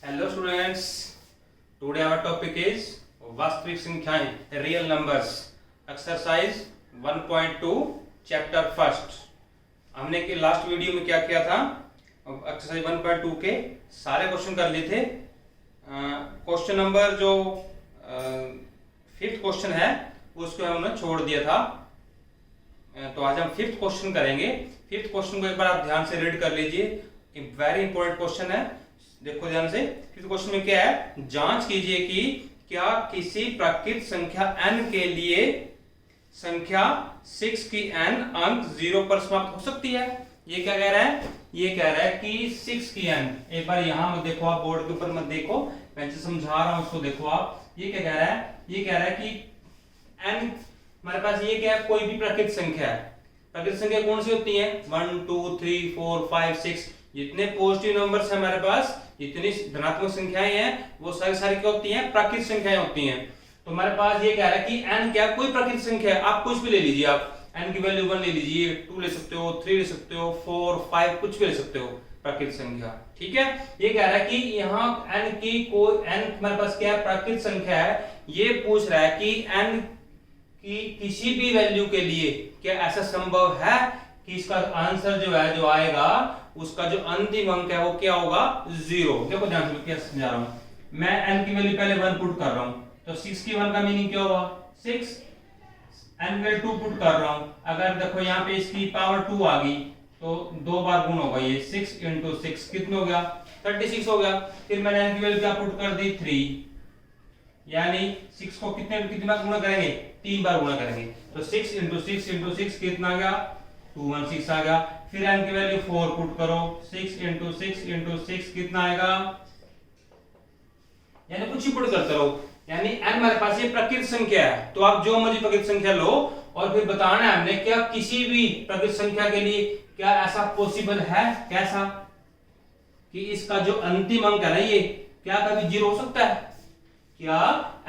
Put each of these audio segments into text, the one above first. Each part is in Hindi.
Hello students, today our topic is वास्तविक संख्याएं real numbers exercise 1.2 chapter first. हमने के लास्ट वीडियो में क्या किया था, एक्सरसाइज 1.2 के सारे क्वेश्चन कर लिए थे। क्वेश्चन नंबर जो फिफ्थ क्वेश्चन है उसको हमने छोड़ दिया था, तो आज हम फिफ्थ क्वेश्चन करेंगे। फिफ्थ क्वेश्चन को एक बार आप ध्यान से रीड कर लीजिए, वेरी इंपॉर्टेंट क्वेश्चन है। देखो ध्यान से, फिफ्थ क्वेश्चन में क्या है, जांच कीजिए कि क्या किसी प्राकृत संख्या n के लिए संख्या 6 की n अंक 0 पर समाप्त हो सकती है। ये क्या कह रहा है, ये कह रहा है कि 6 की n, एक बार यहां मत देखो, आप बोर्ड के ऊपर मत देखो, मैं जो समझा रहा हूं उसको देखो आप। ये क्या कह रहा है, ये कह रहा है कि n हमारे पास ये क्या है, कोई भी प्राकृत संख्या है। प्राकृत संख्या कौन सी होती है, 1 2 3 4 5 6, जितने पॉजिटिव नंबर्स है हमारे पास, जितनी धनात्मक संख्याएं हैं वो सारी सारी क्या होती हैं, प्राकृत संख्याएं होती हैं। तो हमारे पास ये कह रहा है कि n क्या कोई प्राकृत संख्या है, आप कुछ भी ले लीजिए, आप n की वैल्यू 1 ले लीजिए, 2 ले सकते हो, 3 ले सकते हो, 4 5 कुछ भी ले सकते हो प्राकृत संख्या। ठीक है, ये कह रहा है कि यहाँ n की कोई n हमारे पास क्या है, प्राकृत संख्या है। ये पूछ रहा है कि n की किसी भी वैल्यू के लिए क्या ऐसा संभव है कि इसका आंसर जो है, जो आएगा उसका जो अंतिम अंक है वो क्या होगा, 0। देखो ध्यान से क्या समझा रहा हूं मैं, n की वैल्यू पहले 1 पुट कर रहा हूं, तो 6 की 1 का मीनिंग क्या होगा 6, n वैल्यू 2 पुट कर रहा हूं, अगर देखो यहाँ पे इसकी पावर 2 आ गई तो 2 बार गुण होगा, ये 6 × 6 कितना हो गया, 36 हो गया। फिर मैंने n की वैल्यू क्या पुट कर दी, 3, यानी 6 को कितनी बार गुणा करेंगे, 3 बार गुणा करेंगे, तो 6 × 6 × 6 कितना आ गया, 216 आ गया। फिर n की वैल्यू 4 पुट करो, 6 × 6 × 6 कितना आएगा, यानी कुछ ही पुट करते रहो, यानी n हमारे पास ये प्राकृत संख्या है। तो आप जो मर्जी प्राकृत संख्या लो और फिर बताना है हमने क्या किसी भी प्राकृत संख्या के लिए क्या ऐसा पॉसिबल है, कैसा कि इसका जो अंतिम अंक है ना, ये क्या कभी 0 हो सकता है। क्या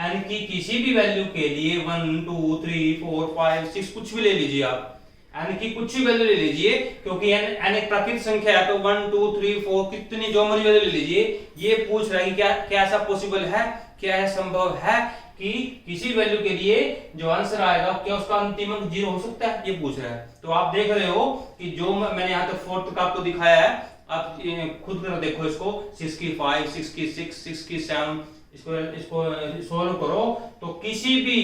n की किसी भी वैल्यू के लिए 1 2 3 4 5 6 कुछ भी ले लीजिए आप, n की कुछ भी वैल्यू ले लीजिए, क्योंकि n एक प्राकृत संख्या है, तो 1 2 3 4 कितनी जो मर्जी वैल्यू ले लीजिए। ये पूछ रहा है कि क्या ऐसा पॉसिबल है, क्या है संभव है कि किसी वैल्यू के लिए जो आंसर आएगा क्या उसका अंतिम अंक 0 हो सकता है, ये पूछ रहा है। तो आप देख रहे हो कि जो मैंने यहाँ तक 4 तक आपको दिखाया है, आप खुद कर देखो इसको, 6 की 5 6 की 6 6 की 7, इसको सॉल्व करो, तो किसी भी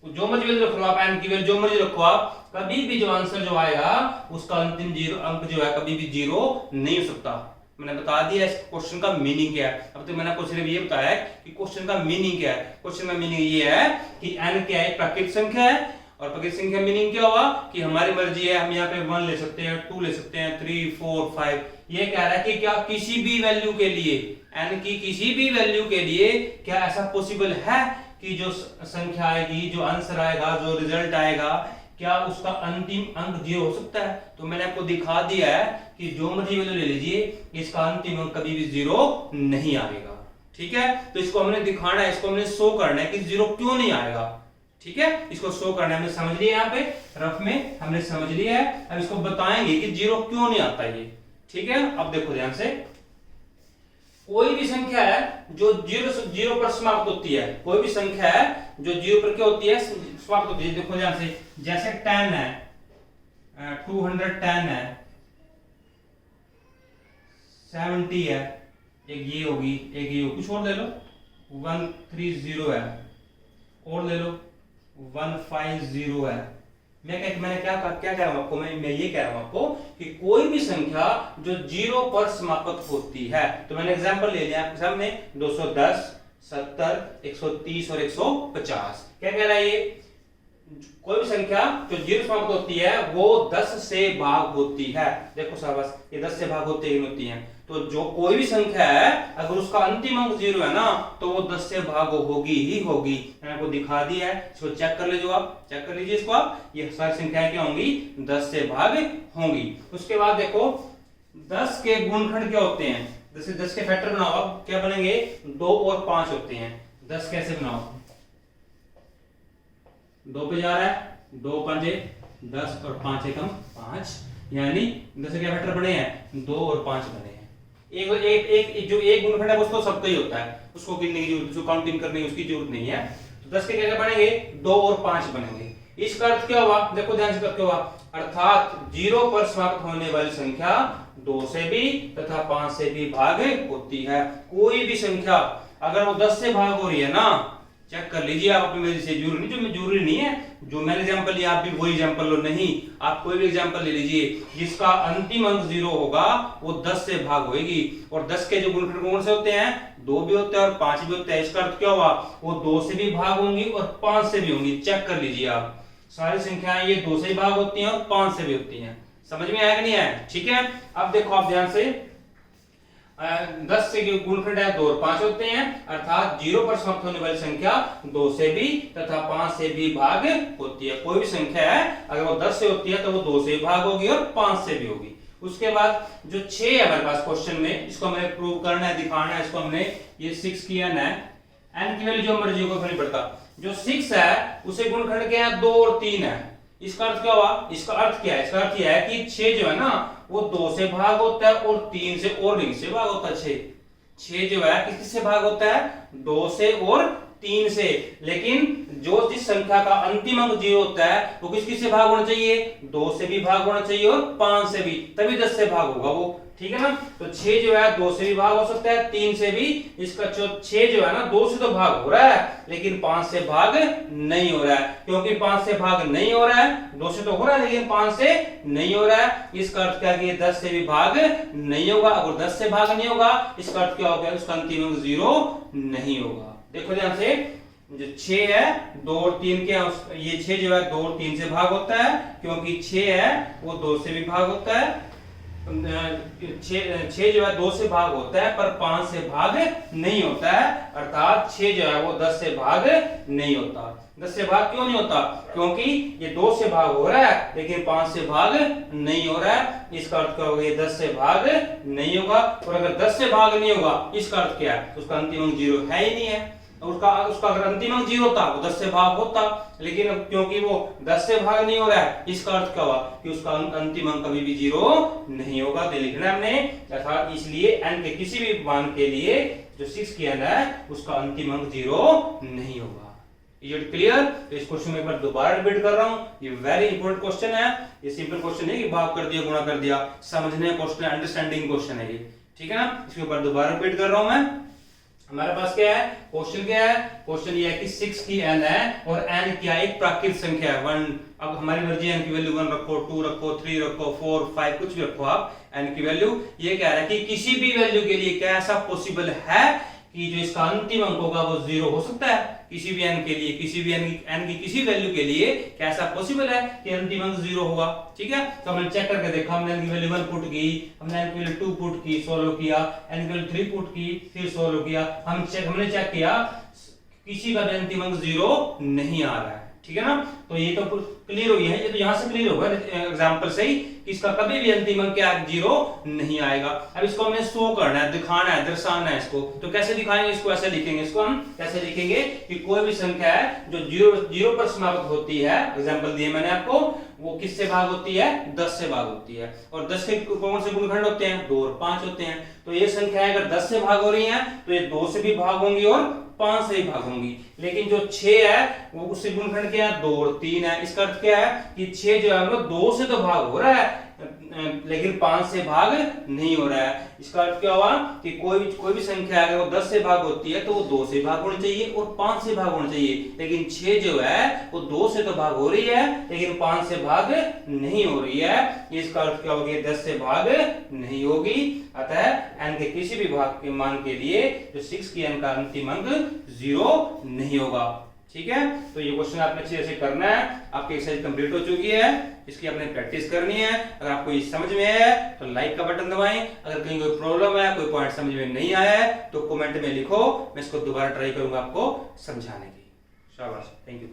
जो मर्जी वैल्यू रख लो आप, n की वैल्यू जो मर्जी रखो आप, कभी भी जो आंसर जो आएगा उसका अंतिम 0 अंक जो है कभी भी 0 नहीं हो सकता। मैंने बता दिया इस क्वेश्चन का मीनिंग क्या है। अब तो मैंने आपको सिर्फ ये बताया है कि क्वेश्चन का मीनिंग क्या है। क्वेश्चन का मीनिंग ये है कि n क्या है, प्राकृत संख्या है, और प्राकृत संख्या मीनिंग क्या हुआ कि हमारी मर्जी है, हम यहाँ पे 1 ले सकते हैं, 2 ले सकते हैं, 3 4 5। ये कह रहा है कि क्या किसी भी वैल्यू के लिए, n की किसी भी वैल्यू के लिए क्या ऐसा पॉसिबल है कि जो संख्या आएगी, जो आंसर आएगा, जो रिजल्ट आएगा, क्या उसका अंतिम अंक 0 हो सकता है। तो मैंने आपको दिखा दिया है कि जो मर्जी वैल्यू ले लीजिए, इसका अंतिम अंक कभी भी 0 नहीं आएगा। ठीक है, तो इसको हमने दिखाना है, इसको हमने शो करना है कि 0 क्यों नहीं आएगा। ठीक है, इसको शो करना है, हमने समझ लिया, यहाँ पे रफ में हमने समझ लिया है। अब इसको बताएंगे कि 0 क्यों नहीं आता ये। ठीक है, अब देखो ध्यान से, कोई भी संख्या है जो 0 पर समाप्त होती है, कोई भी संख्या है जो 0 पर क्या होती है, समाप्त होती है। देखो ध्यान से, जैसे 10 है, 210 है, 70 है, एक ये होगी, एक ये होगी, कुछ और ले लो, 130 है, और ले लो 150 है। मैंने क्या कह रहा हूं आपको, मैं ये कह रहा हूं आपको कि कोई भी संख्या जो 0 पर समाप्त होती है, तो मैंने एग्जांपल ले लिया आपके सामने, 210 70 130 और 150। क्या कह रहा है ये, कोई भी संख्या जो 0 समाप्त होती है वो 10 से भाग होती है। देखो शाबाश, ये 10 से भाग होती है। तो जो कोई भी संख्या है अगर उसका अंतिम अंक 0 है ना, तो वो 10 से भाग होगी ही होगी। मैंने आपको दिखा दिया है, इसको चेक कर लीजिए, आप चेक कर लीजिए इसको आप, ये सारी संख्याएं क्या होंगी, 10 से भाग होंगी। उसके बाद देखो 10 के गुणनखंड क्या होते हैं, जैसे 10 के फैक्टर बनाओ, अब क्या बनेंगे, 2 और 5 होते हैं। 10 कैसे बनाओ, 2 पे जा रहा है, 2 पंजे 10 और 5 एकम 5, यानी 10 के फैक्टर बने हैं, 2 और 5 बने हैं। एक एक एक जो एक गुणनखंड है वो तो सबका ही होता है, उसको गिनने की जरूरत, उसको काउंटिंग करने की उसकी जरूरत नहीं है। तो 10 के क्या बनेंगे, 2 और 5 बनेंगे। इसका अर्थ क्या हुआ, देखो ध्यान से क्या हुआ, अर्थात 0 पर समाप्त होने वाली संख्या 2 से भी तथा 5 से भी भाग होती है। कोई भी संख्या अगर वो 10 से भाग हो रही है ना, चेक कर लीजिए आप अपनी मर्जी से, जरूरी नहीं है जो मैंने एग्जांपल लिया आप भी वही एग्जांपल लो, नहीं, आप कोई भी एग्जांपल ले लीजिए जिसका अंतिम अंक 0 होगा वो 10 से भाग होगी। और 10 के जो गुणनखंड कौन से होते हैं, 2 भी होते हैं और 5 भी होते हैं। इसका अर्थ क्या हुआ, वो 2 से भी भाग होंगी और 5 से भी होंगी। चेक कर लीजिए आप, सारी संख्याएं ये 2 से भी भाग होती हैं और 5 से भी होती हैं। समझ में आया कि नहीं आया, ठीक है। अब देखो आप ध्यान से, 10 से गुणनखंड है 2 और 5 होते हैं, अर्थात 0 पर समाप्त होने वाली संख्या 2 से भी तथा 5 से भी भाग होती है। कोई भी संख्या है अगर वो 10 से होती है तो वो 2 से भी भाग होगी और 5 से भी होगी। उसके बाद जो 6 है हमारे पास क्वेश्चन में, इसको हमें प्रूव करना है, दिखाना है। इसको हमने ये 6 की n है, n की वैल्यू जो मर्जी को नहीं पड़ता। जो 6 है उसे गुणनखंड क्या है, 2 और 3 है। इसका अर्थ क्या हुआ, इसका अर्थ क्या है, इसका अर्थ यह है कि 6 जो है ना वो 2 से भाग होता है और 3 से और नहीं से भाग होता है। 6 जो है किससे भाग होता है, 2 से और 3 से। लेकिन जो जिस संख्या का अंतिम अंक 0 होता है वो किस से भाग होना चाहिए, 2 से भी भाग होना चाहिए और 5 से भी, तभी 10 से भाग होगा वो, ठीक है ना। तो 6 जो है 2 से भी भाग हो सकता है, 3 से भी। इसका 6 जो है ना 2 से तो भाग हो रहा है लेकिन 5 से भाग नहीं हो रहा है। क्योंकि 5 से भाग नहीं हो रहा है, 2 से तो हो रहा है लेकिन 5 से नहीं हो रहा है। इसका अर्थ क्या है कि 10 से भी भाग नहीं होगा। अगर 10 से भाग नहीं होगा इसका अर्थ क्या होगा, उसका अंतिम अंक 0 नहीं होगा। देखो ध्यान से, जो 6 है 2 और 3 के, ये 6 जो है 2 और 3 से भाग होता है, क्योंकि 6 है वो 2 से भी भाग होता है। 6 जो है 2 से भाग होता है पर 5 से भाग नहीं होता है, अर्थात 6 जो है वो 10 से भाग नहीं होता। 10 से भाग क्यों नहीं होता, क्योंकि ये 2 से भाग हो रहा है लेकिन 5 से भाग नहीं हो रहा है। इसका अर्थ क्या होगा, ये 10 से भाग नहीं होगा। और अगर 10 से भाग नहीं होगा इसका अर्थ क्या है, उसका अंतिम अंक 0 है ही नहीं है। उसका अगर अंतिम अंक 0 होता वो 10 से भाग होता, लेकिन क्योंकि वो 10 से भाग नहीं हो रहा है, इसका अर्थ क्या हुआ कि उसका अंतिम अंक कभी भी 0 नहीं होगा। तो लिखना हमने, अर्थात इसलिए n के किसी भी मान के लिए जो 6 की n है उसका अंतिम अंक 0 नहीं होगा। Is it clear. तो इस क्वेश्चन में एक बार दोबारा रिपीट कर रहा हूं, ये वेरी इंपॉर्टेंट क्वेश्चन है। ये सिंपल क्वेश्चन है कि भाग कर दिया, गुणा कर दिया, समझने का क्वेश्चन, अंडरस्टैंडिंग क्वेश्चन है ये, ठीक है ना। इसके ऊपर दोबारा रिपीट कर रहा हूं मैं। हमारे पास क्या है, क्वेश्चन क्या है, क्वेश्चन ये है कि 6 की n है और n क्या एक प्राकृत संख्या है 1। अब हमारी मर्जी है n की वैल्यू 1 रखो, 2 रखो, 3 रखो, 4, 5 कुछ भी रखो आप n की वैल्यू। ये कह रहा है कि किसी भी वैल्यू के लिए क्या ऐसा पॉसिबल है कि जो इसका अंतिम अंक होगा वो 0 हो सकता है। किसी भी n के लिए, किसी भी n की किसी वैल्यू के लिए क्या ऐसा पॉसिबल है कि अंतिम अंक 0 होगा, ठीक है। तो हमने चेक करके देखा, हमने n की वैल्यू 1 पुट की, हमने n की वैल्यू 2 पुट की, सोल्व किया, n की वैल्यू 3 पुट की, फिर सोल्व किया। हमने चेक किया किसी का भी अंतिम अंक 0 नहीं आ रहा है, ठीक है ना। तो ये तो क्लियर हो गया है, ये तो यहां से क्लियर होगा एग्जांपल से ही कि इसका कभी भी अंतिम अंक क्या 0 नहीं आएगा। अब इसको हमने शो करना है, दिखाना है, दर्शाना है इसको। तो कैसे दिखाएंगे इसको, ऐसे लिखेंगे इसको हम, कैसे लिखेंगे कि कोई भी संख्या है जो 0 पर समाप्त होती है, एग्जांपल दिए मैंने आपको, वो किससे भाग होती है, 10 से भाग होती है। और 10 के कौन से गुणनखंड होते हैं, 2 और 5 होते हैं। तो ये संख्या अगर 10 से भाग हो रही है तो ये 2 से भी भाग होंगी और 5 से ही भाग होंगी। लेकिन जो 6 है वो उससे गुणनखंड क्या है, 2 और 3 है। इसका अर्थ क्या है कि 6 जो है वो 2 से तो भाग हो रहा है लेकिन 5 से भाग नहीं हो रहा है। इसका अर्थ क्या हुआ कि कोई भी संख्या अगर वो 10 से भाग होती है तो वो 2 से भाग होनी चाहिए और 5 से भाग होना चाहिए। लेकिन 6 जो है वो 2 से तो भाग हो रही है लेकिन 5 से भाग नहीं हो रही है। इसका अर्थ क्या होगा, 10 से भाग नहीं होगी। अतः n के किसी भी भाग के मान के लिए जो 6 की n का अंतिम अंक 0 नहीं होगा, ठीक है। तो ये क्वेश्चन आपने अच्छे से करना है। आपकी एक्सरसाइज कंप्लीट हो चुकी है, इसकी आपने प्रैक्टिस करनी है। अगर आपको ये समझ में आया है तो लाइक का बटन दबाएं। अगर कहीं कोई प्रॉब्लम है, कोई पॉइंट समझ में नहीं आया है तो कमेंट में लिखो, मैं इसको दोबारा ट्राई करूंगा आपको समझाने की। शाबाश, थैंक यू।